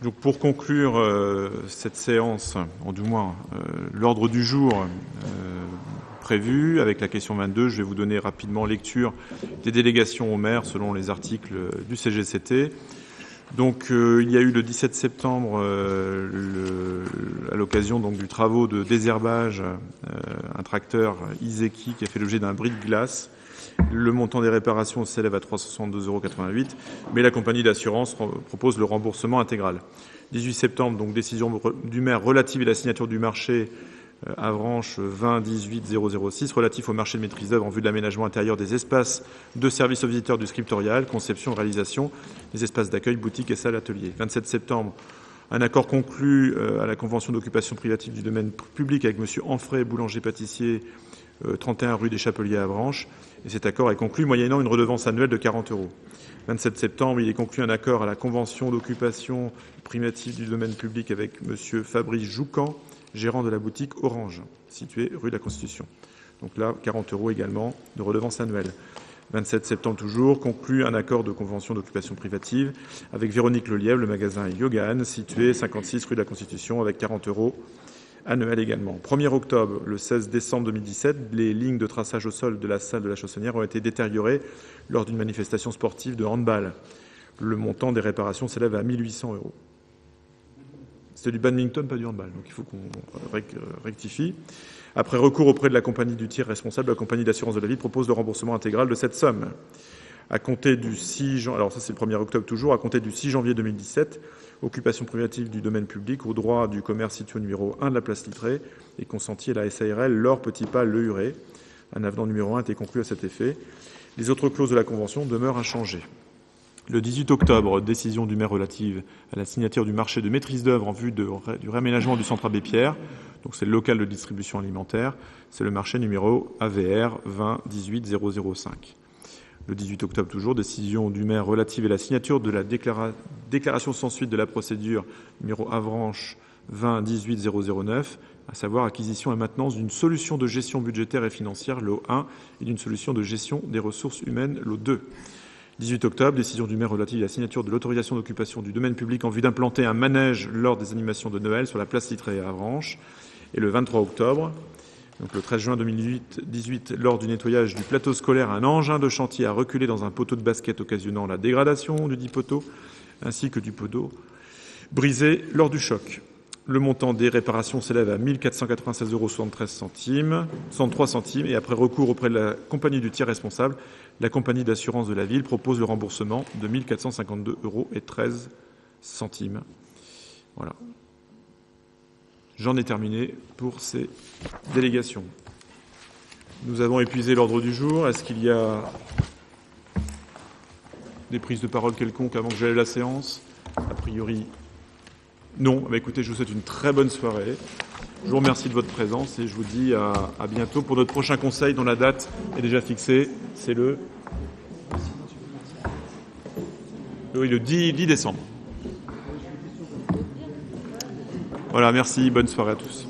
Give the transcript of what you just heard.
Donc pour conclure cette séance, ou du moins l'ordre du jour prévu avec la question 22, je vais vous donner rapidement lecture des délégations au maire selon les articles du CGCT. Donc il y a eu le 17 septembre, à l'occasion donc du travaux de désherbage, un tracteur Iseki qui a fait l'objet d'un bris de glace. Le montant des réparations s'élève à 362,88 €, mais la compagnie d'assurance propose le remboursement intégral. 18 septembre, donc décision du maire relative à la signature du marché Avranches 20-18-006 relatif au marché de maîtrise d'œuvre en vue de l'aménagement intérieur des espaces de service aux visiteurs du scriptorial, conception et réalisation des espaces d'accueil, boutiques et salles ateliers. 27 septembre, un accord conclu à la convention d'occupation privative du domaine public avec M. Anfray, boulanger-pâtissier, 31 rue des Chapeliers à Avranches. Et cet accord est conclu moyennant une redevance annuelle de 40 €. 27 septembre, il est conclu un accord à la convention d'occupation privative du domaine public avec M. Fabrice Joucan, gérant de la boutique Orange, située rue de la Constitution. Donc là, 40 € également de redevance annuelle. 27 septembre toujours, conclu un accord de convention d'occupation privative avec Véronique Lelièvre, le magasin Yogan, situé 56 rue de la Constitution, avec 40 € annuel également. 1er octobre, le 16 décembre 2017, les lignes de traçage au sol de la salle de la Chaussonnière ont été détériorées lors d'une manifestation sportive de handball. Le montant des réparations s'élève à 1 800 €. C'était du badminton, pas du handball, donc il faut qu'on rectifie. Après recours auprès de la compagnie du tiers responsable, la compagnie d'assurance de la ville propose le remboursement intégral de cette somme. À compter du 6 janvier, alors ça c'est le 1er octobre toujours, à compter du 6 janvier 2017, occupation privative du domaine public au droit du commerce situé au numéro 1 de la place Littré et consenti à la SARL Laure Petit Pas Le Huré. Un avenant numéro 1 a été conclu à cet effet. Les autres clauses de la convention demeurent inchangées. Le 18 octobre, décision du maire relative à la signature du marché de maîtrise d'œuvre en vue du réaménagement du centre Abbé Pierre. Donc c'est le local de distribution alimentaire. C'est le marché numéro AVR 20-18-005. Le 18 octobre toujours, décision du maire relative à la signature de la déclaration sans suite de la procédure numéro Avranches 20-18-009, à savoir acquisition et maintenance d'une solution de gestion budgétaire et financière, lot 1, et d'une solution de gestion des ressources humaines, lot 2. 18 octobre, décision du maire relative à la signature de l'autorisation d'occupation du domaine public en vue d'implanter un manège lors des animations de Noël sur la place Littré à Avranches. Et le 23 octobre, donc le 13 juin 2018, lors du nettoyage du plateau scolaire, un engin de chantier a reculé dans un poteau de basket occasionnant la dégradation du dit poteau, ainsi que du poteau brisé lors du choc. Le montant des réparations s'élève à 1 496,63 €, et après recours auprès de la compagnie du tiers responsable, la compagnie d'assurance de la ville propose le remboursement de 1 452,13 €. Voilà. J'en ai terminé pour ces délégations. Nous avons épuisé l'ordre du jour. Est-ce qu'il y a des prises de parole quelconques avant que j'aille la séance? A priori, non. Écoutez, je vous souhaite une très bonne soirée. Je vous remercie de votre présence et je vous dis à bientôt pour notre prochain conseil dont la date est déjà fixée. C'est le 10 décembre. Voilà, merci. Bonne soirée à tous.